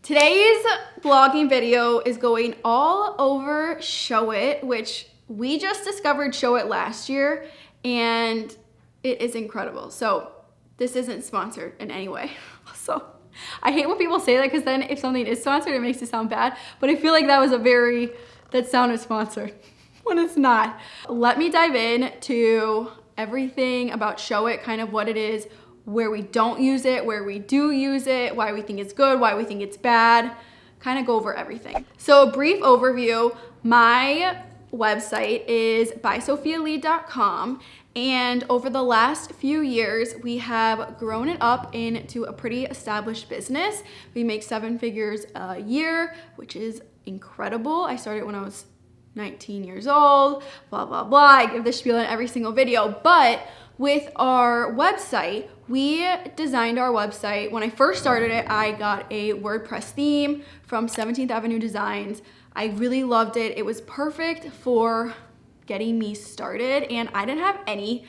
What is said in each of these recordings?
Today's blogging video is going all over Showit, which we just discovered Showit last year, and it is incredible. So this isn't sponsored in any way. So I hate when people say that, because then if something is sponsored, it makes it sound bad. But I feel like that sounded sponsored when it's not. Let me dive in to everything about Showit, kind of what it is, where we don't use it, where we do use it, why we think it's good, why we think it's bad, kind of go over everything. So a brief overview, my website is bysophialee.com, and over the last few years, we have grown it up into a pretty established business. We make 7 figures a year, which is incredible. I started when I was 19 years old, blah, blah, blah. I give this spiel in every single video, but with our website, we designed our website. When I first started it, I got a WordPress theme from 17th Avenue Designs. I really loved it. It was perfect for getting me started, and I didn't have any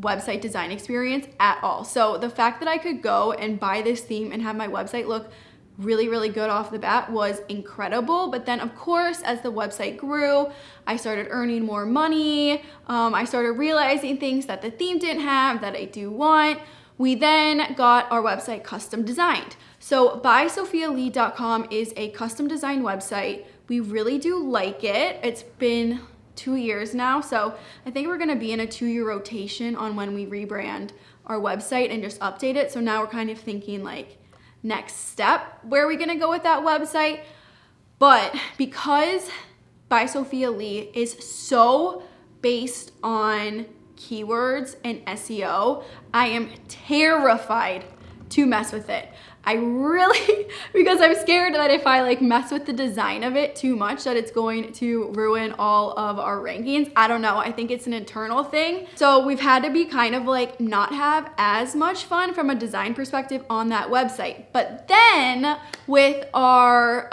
website design experience at all. So the fact that I could go and buy this theme and have my website look really, really good off the bat was incredible. But then of course, as the website grew, I started earning more money. I started realizing things that the theme didn't have that I do want. We then got our website custom designed. So bysophialee.com is a custom designed website. We really do like it. It's been 2 years now. So I think we're gonna be in a 2-year rotation on when we rebrand our website and just update it. So now we're kind of thinking like, next step, where are we gonna go with that website? But because By Sophia Lee is so based on keywords and SEO, I am terrified to mess with it. I really, because I'm scared that if I mess with the design of it too much, that it's going to ruin all of our rankings. I don't know, I think it's an internal thing. So we've had to be kind of not have as much fun from a design perspective on that website. But then with our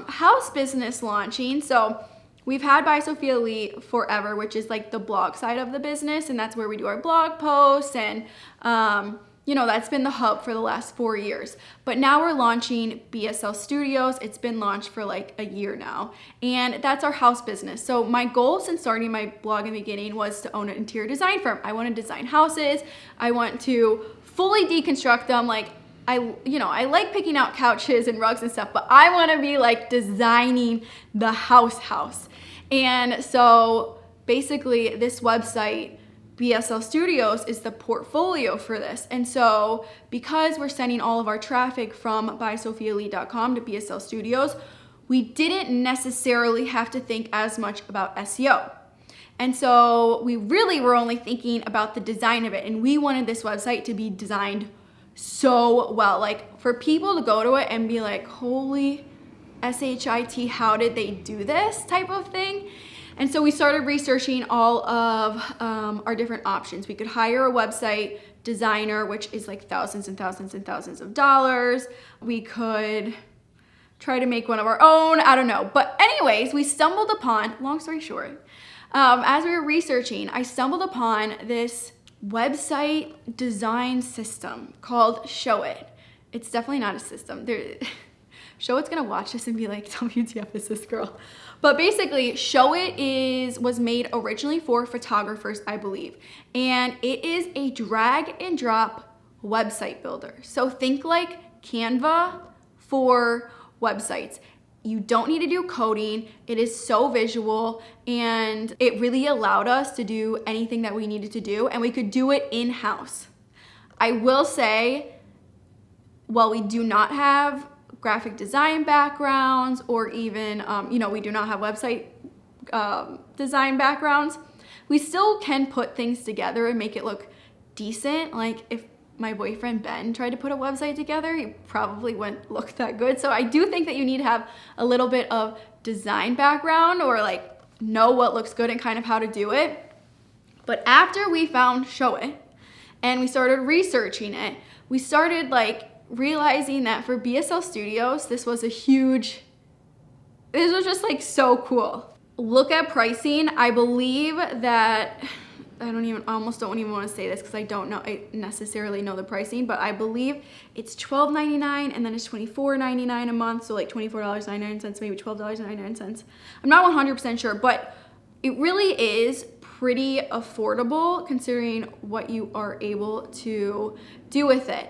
house business launching, so we've had By Sophia Lee forever, which is the blog side of the business, and that's where we do our blog posts, and you know, that's been the hub for the last 4 years. But now we're launching BSL Studios. It's been launched for a year now, and that's our house business. So my goal since starting my blog in the beginning was to own an interior design firm. I want to design houses. I want to fully deconstruct them. I like picking out couches and rugs and stuff, but I want to be designing the house. And so basically this website, BSL Studios, is the portfolio for this. And so because we're sending all of our traffic from bysophialee.com to BSL Studios, we didn't necessarily have to think as much about SEO. And so we really were only thinking about the design of it, and we wanted this website to be designed so well, for people to go to it and be like, holy shit, how did they do this type of thing. And so we started researching all of our different options. We could hire a website designer, which is thousands and thousands and thousands of dollars. We could try to make one of our own, I don't know. But anyways, we stumbled upon, long story short, as we were researching, I stumbled upon this website design system called Showit. It's definitely not a system. Showit's gonna watch this and be like, WTF is this girl? But basically, Showit was made originally for photographers, I believe. And it is a drag and drop website builder. So think Canva for websites. You don't need to do coding. It is so visual, and it really allowed us to do anything that we needed to do, and we could do it in-house. I will say, while we do not have graphic design backgrounds, or even, we do not have website design backgrounds, we still can put things together and make it look decent. If my boyfriend Ben tried to put a website together, he probably wouldn't look that good. So I do think that you need to have a little bit of design background, or know what looks good and kind of how to do it. But after we found Showit and we started researching it, we started realizing that for BSL Studios, this was just so cool. Look at pricing. I believe that almost don't even want to say this because I necessarily know the pricing, but I believe it's $12.99 and then it's $24.99 a month. So like $24.99, maybe $12.99. I'm not 100% sure, but it really is pretty affordable considering what you are able to do with it.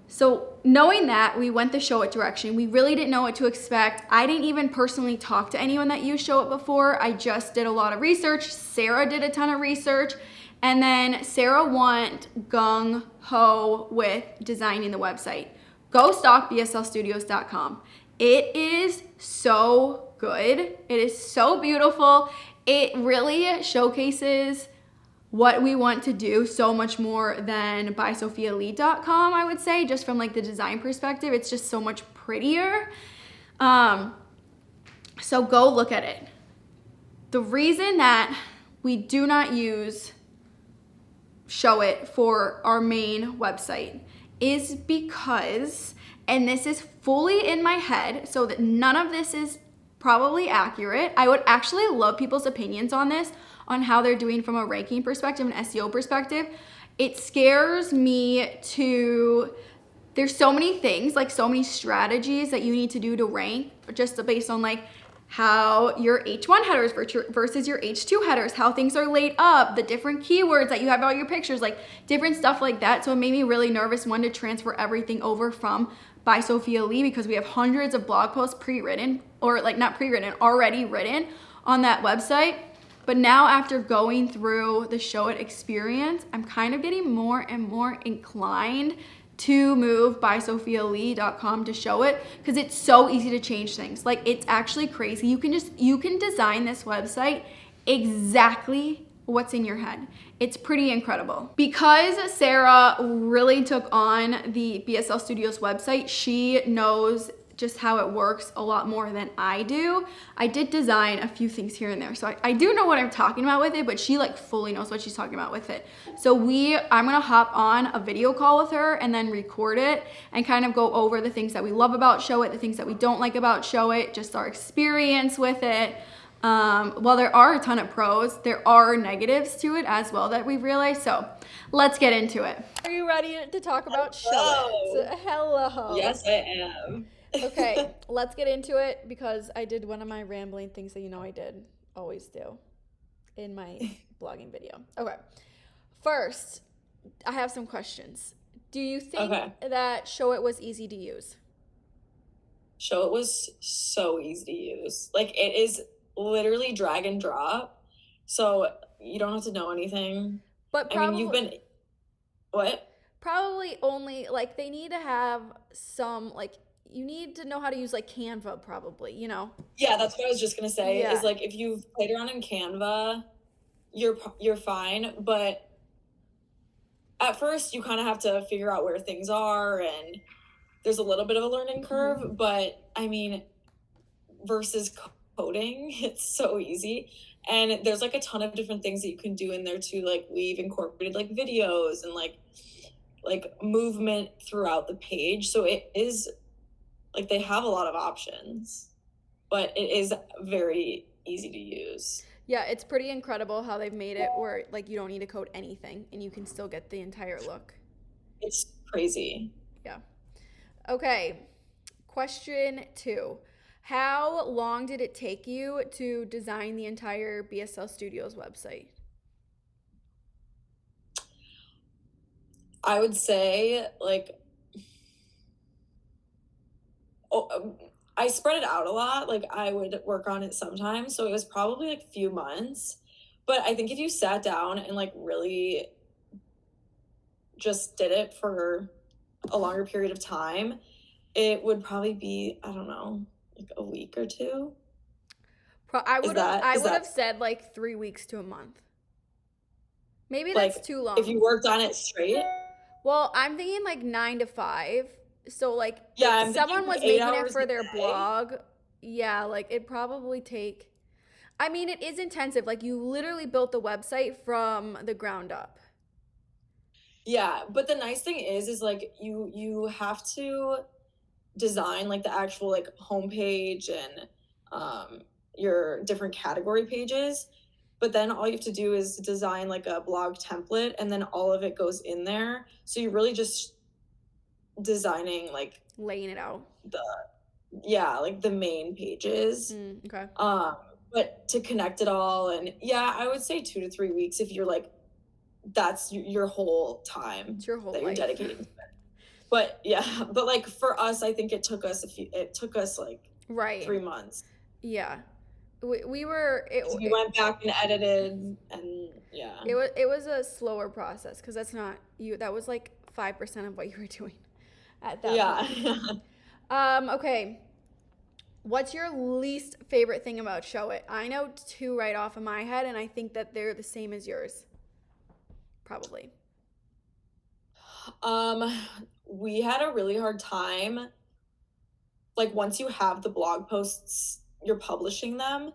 So knowing that, we went the Showit direction. We really didn't know what to expect. I didn't even personally talk to anyone that used Showit before. I just did a lot of research. Sarah did a ton of research. And then Sarah went gung-ho with designing the website. Go stalk bslstudios.com. It is so good. It is so beautiful. It really showcases what we want to do so much more than bysophialee.com, I would say, just from like the design perspective. It's just so much prettier. So go look at it. The reason that we do not use Showit for our main website is because, and this is fully in my head, so that none of this is probably accurate. I would actually love people's opinions on this, on how they're doing from a ranking perspective and SEO perspective. It scares me there's so many things, like so many strategies that you need to do to rank just based on like how your H1 headers versus your H2 headers, how things are laid up, the different keywords that you have all your pictures, like different stuff like that. So it made me really nervous, one, to transfer everything over from By Sophia Lee, because we have hundreds of blog posts pre-written, or like not pre-written, already written on that website. But now after going through the Showit experience, I'm kind of getting more and more inclined to move bysophialee.com to Showit because it's so easy to change things. Like, it's actually crazy. You can design this website exactly what's in your head. It's pretty incredible. Because Sarah really took on the BSL Studios website, she knows just how it works a lot more than I do. I did design a few things here and there, so I do know what I'm talking about with it, but she like fully knows what she's talking about with it. So I'm gonna hop on a video call with her and then record it and kind of go over the things that we love about Showit, the things that we don't like about Showit, just our experience with it. While there are a ton of pros, there are negatives to it as well that we've realized. So let's get into it. Are you ready to talk about Showit? Hello. Yes, I am. Okay, let's get into it because I did one of my rambling things that I always do in my blogging video. Okay, first, I have some questions. Do you think that Showit was easy to use? Showit was so easy to use. Like, it is literally drag and drop, so you don't have to know anything. But probably, I mean, you've been, what? Probably only, like, they need to have some, like, you need to know how to use like Canva probably, Yeah, that's what I was just gonna say. Is like, if you've played around in Canva, you're fine, but at first you kind of have to figure out where things are, and there's a little bit of a learning curve, but I mean, versus coding, it's so easy. And there's like a ton of different things that you can do in there too. Like, we've incorporated like videos and like movement throughout the page, so it is like, they have a lot of options, but it is very easy to use. Yeah, it's pretty incredible how they've made it where like you don't need to code anything and you can still get the entire look. It's crazy. Yeah. Okay. Question 2. How long did it take you to design the entire BSL Studios website? I would say like, I spread it out a lot. Like, I would work on it sometimes, so it was probably like a few months. But I think if you sat down and like really just did it for a longer period of time, it would probably be, I don't know, like a week or two. I would have said like 3 weeks to a month. Maybe that's like, too long. If you worked on it straight? Well, I'm thinking like 9 to 5. So like, if someone was making it for their blog, like it'd probably take, I mean, it is intensive. Like, you literally built the website from the ground up. Yeah, but the nice thing is like you have to design like the actual like homepage and your different category pages. but then all you have to do is design like a blog template, and then all of it goes in there. So you're really just designing like laying it out. Like the main pages. Okay. But to connect it all, and I would say 2 to 3 weeks if you're like, that's your whole time it's your whole that life. you're dedicating to it. But but like for us, I think it took us like 3 months. Yeah. We went back and edited, and it was a slower process because that was like 5% of what you were doing at that point. Okay, what's your least favorite thing about Showit? I know 2 right off of my head, and I think that they're the same as yours, probably. We had a really hard time, like once you have the blog posts, you're publishing them.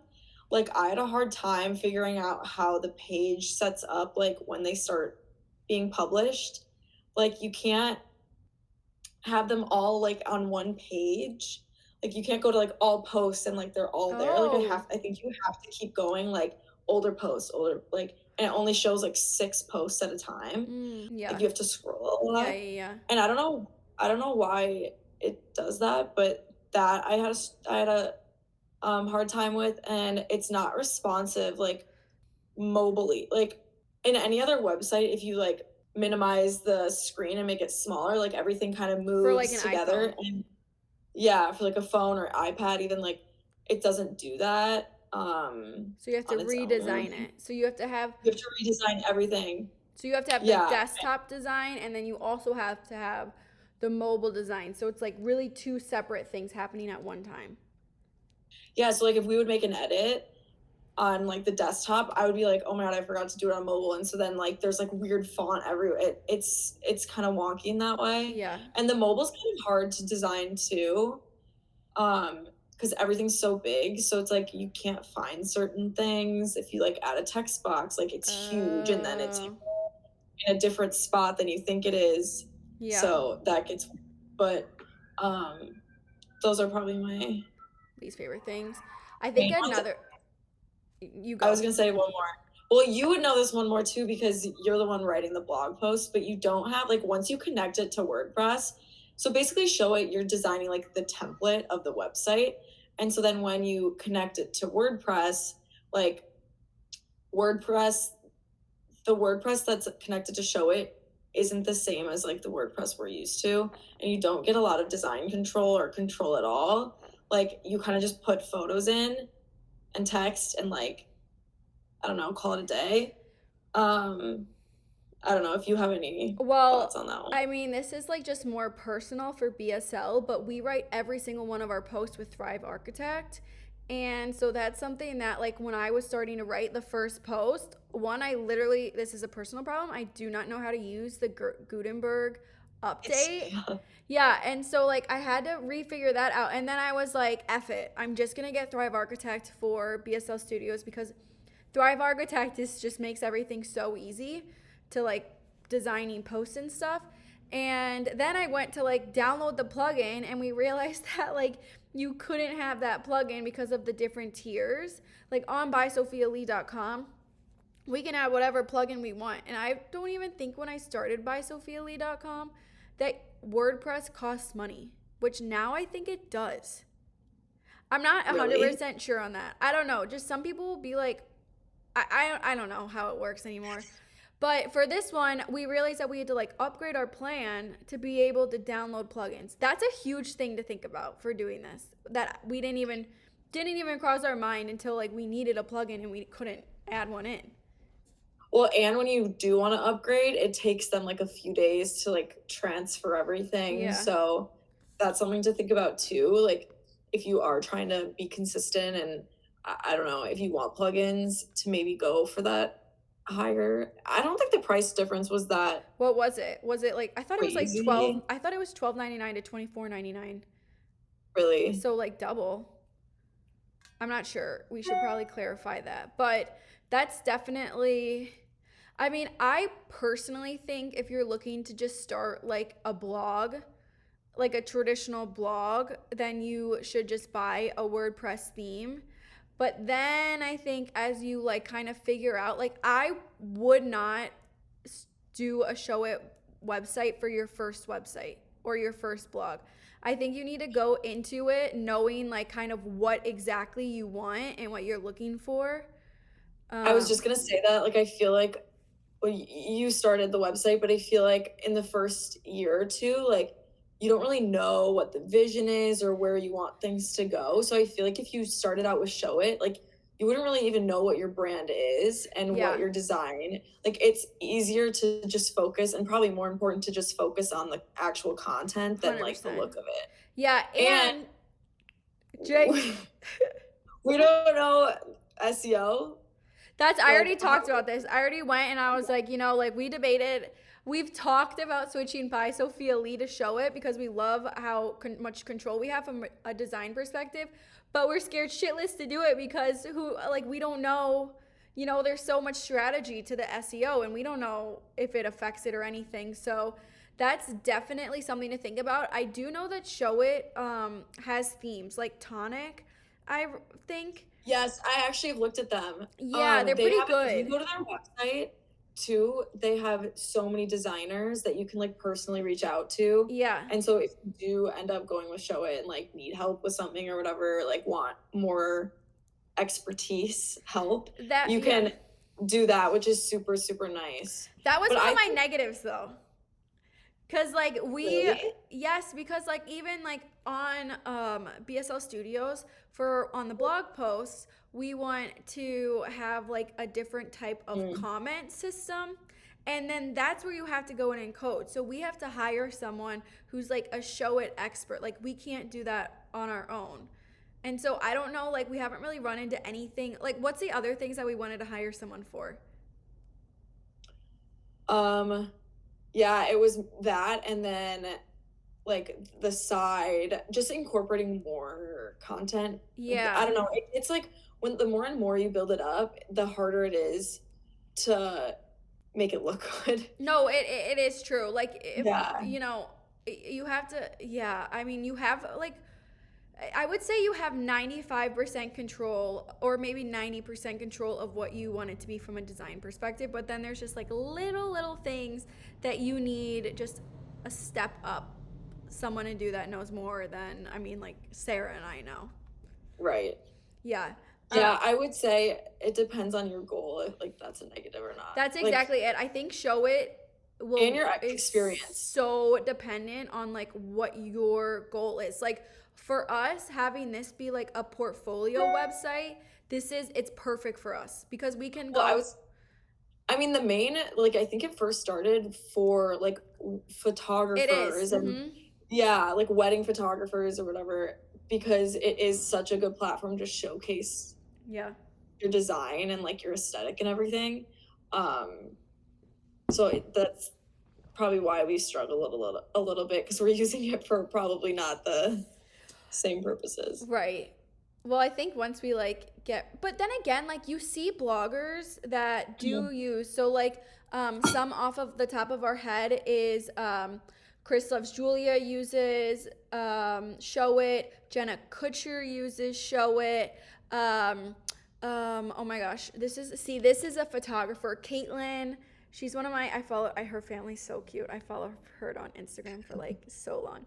Like I had a hard time figuring out how the page sets up, like when they start being published. Like you can't have them all like on one page. Like you can't go to like all posts and like they're all there. Like I think you have to keep going, like older, like, and it only shows like 6 posts at a time. Like you have to scroll a lot. And I don't know why it does that, but that I had a hard time with, and it's not responsive like mobily. Like in any other website, if you like minimize the screen and make it smaller, like everything kind of moves for like an together. iPhone. And for like a phone or iPad, even, like it doesn't do that. So you have to redesign it. So you have to redesign everything. So you have to have the desktop design, and then you also have to have the mobile design. So it's like really 2 separate things happening at one time. Yeah, so like if we would make an edit on like the desktop, I would be like, oh my god, I forgot to do it on mobile. And so then like there's like weird font everywhere. It's kind of wonky in that way. Yeah. And the mobile's kind of hard to design too, because everything's so big. So it's like you can't find certain things. If you like add a text box, like it's huge, and then it's in a different spot than you think it is. Yeah. So that gets, but those are probably my least favorite things. I think another. You go. I was gonna say one more. Well, you would know this one more too because you're the one writing the blog post, but you don't have, like, once you connect it to WordPress, so basically Showit, you're designing like the template of the website. And so then when you connect it to WordPress, like the WordPress that's connected to Showit isn't the same as like the WordPress we're used to. And you don't get a lot of design control or control at all. Like you kind of just put photos in and text and like, I don't know, call it a day. I don't know if you have any thoughts on that one. I mean, this is like just more personal for BSL, but we write every single one of our posts with Thrive Architect. And so that's something that, like, when I was starting to write the first post, this is a personal problem. I do not know how to use the Gutenberg update. Yeah, and so like I had to refigure that out, and then I was like, F it, I'm just gonna get Thrive Architect for BSL Studios because Thrive Architect just makes everything so easy to like designing posts and stuff. And then I went to like download the plugin, and we realized that like you couldn't have that plugin because of the different tiers. Like on BuySophiaLee.com, we can add whatever plugin we want. And I don't even think when I started BuySophiaLee.com that WordPress costs money, which now I think it does. I'm not 100% sure on that. I don't know. Just some people will be like, I don't know how it works anymore. But for this one, we realized that we had to like upgrade our plan to be able to download plugins. That's a huge thing to think about for doing this. That we didn't even cross our mind until like we needed a plugin and we couldn't add one in. Well, and when you do want to upgrade, it takes them like a few days to like transfer everything. Yeah. So that's something to think about too. Like if you are trying to be consistent, and I don't know, if you want plugins to maybe go for that higher. I don't think the price difference was that. What was it? Was it like, I thought crazy. It was like 12. I thought it was $12.99 to $24.99. Really? So like double. I'm not sure. We should probably clarify that. But that's definitely, I mean, I personally think if you're looking to just start like a blog, like a traditional blog, then you should just buy a WordPress theme. But then I think as you like kind of figure out, like I would not do a Showit website for your first website or your first blog. I think you need to go into it knowing like kind of what exactly you want and what you're looking for. I was just gonna say that, like, I feel like well, you started the website, but I feel like in the first year or two, like, you don't really know what the vision is or where you want things to go. So I feel like if you started out with Showit, like, you wouldn't really even know what your brand is and Yeah. what your design. Like, it's easier to just focus, and probably more important to just focus on the actual content than like the 100%. look of it. Yeah, And Jake, we don't know SEO. I already talked about this. I already went and I was like, you know, like we debated. We've talked about switching by Sophia Lee to Showit because we love how much control we have from a design perspective, but we're scared shitless to do it because we don't know, you know, there's so much strategy to the SEO and we don't know if it affects it or anything. So that's definitely something to think about. I do know that Showit has themes like Tonic, I think. Yes, I actually have looked at them. Yeah, they're pretty good. If you go to their website too, they have so many designers that you can like personally reach out to. Yeah. And so if you do end up going with Showit and like need help with something or whatever, like want more expertise help, you can do that, which is super, super nice. That was one of my negatives though. Cause like yes, because like even like on BSL Studios on the blog posts, we want to have like a different type of comment system. And then that's where you have to go in and code. So we have to hire someone who's like a Showit expert. Like we can't do that on our own. And so I don't know, like we haven't really run into anything. Like what's the other things that we wanted to hire someone for? Yeah, it was that, and then like the side, just incorporating more content. Yeah. I don't know. It's like when the more and more you build it up, the harder it is to make it look good. No, it is true. Like if you know, you have to. Yeah, I mean, you have like. I would say you have 95% control or maybe 90% control of what you want it to be from a design perspective. But then there's just like little things that you need just a step up. Someone to do that knows more than, I mean, like Sarah and I know. Right. Yeah. Yeah, I would say it depends on your goal, if like that's a negative or not. That's exactly it. I think Showit and your experience. So dependent on like what your goal is. Like for us, having this be like a portfolio website, it's perfect for us because we can go. I mean, the main, like, I think it first started for like photographers and like wedding photographers or whatever, because it is such a good platform to showcase your design and like your aesthetic and everything. So that's probably why we struggle a little bit, because we're using it for probably not the same purposes. Right. Well, I think once we but then again, like you see bloggers that do use, so like some off of the top of our head is Chris Loves Julia uses Showit, Jenna Kutcher uses Showit. Oh my gosh, this is a photographer, Caitlin. She's one of her family's so cute. I follow her on Instagram for like so long.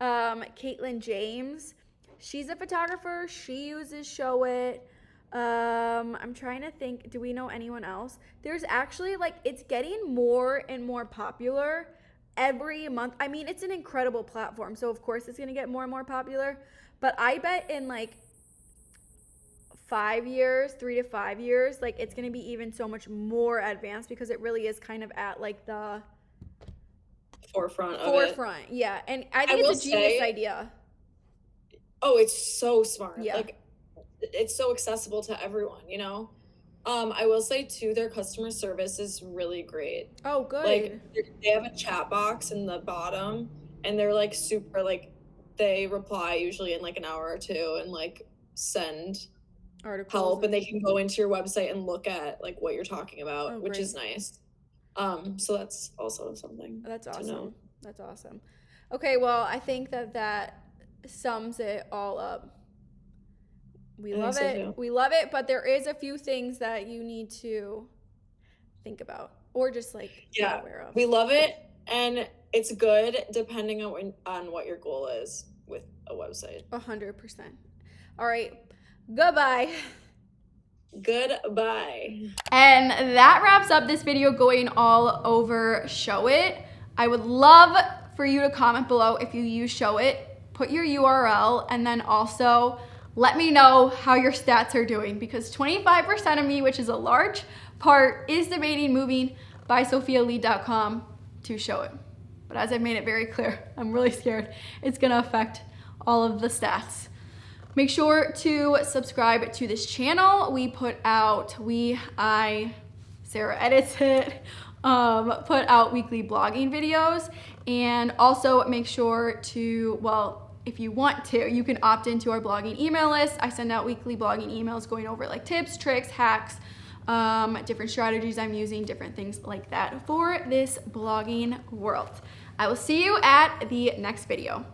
Caitlin James, she's a photographer. She uses Showit. I'm trying to think, do we know anyone else? There's actually it's getting more and more popular every month. I mean, it's an incredible platform. So of course it's going to get more and more popular, but I bet in 3 to 5 years, it's going to be even so much more advanced because it really is kind of at the forefront of it. Yeah. And I think it's a genius idea. Oh, it's so smart. Yeah. It's so accessible to everyone, you know? I will say too, their customer service is really great. Oh, good. They have a chat box in the bottom, and they're super they reply usually in an hour or two and send articles, help, and they can go into your website and look at what you're talking about, which is nice. So that's also something. That's awesome. To know. That's awesome. Okay, well, I think that sums it all up. We love it. We love it, but there is a few things that you need to think about or just like be aware of. We love it, and it's good depending on what your goal is with a website. 100%. All right. Goodbye. Goodbye. And that wraps up this video going all over Showit. I would love for you to comment below if you use Showit, put your URL, and then also let me know how your stats are doing, because 25% of me, which is a large part, is debating moving by SophiaLee.com to Showit. But as I've made it very clear, I'm really scared it's gonna affect all of the stats. Make sure to subscribe to this channel. We put out, Sarah edits it, put out weekly blogging videos, and also make sure to, well, if you want to, you can opt into our blogging email list. I send out weekly blogging emails going over like tips, tricks, hacks, different strategies I'm using, different things like that for this blogging world. I will see you at the next video.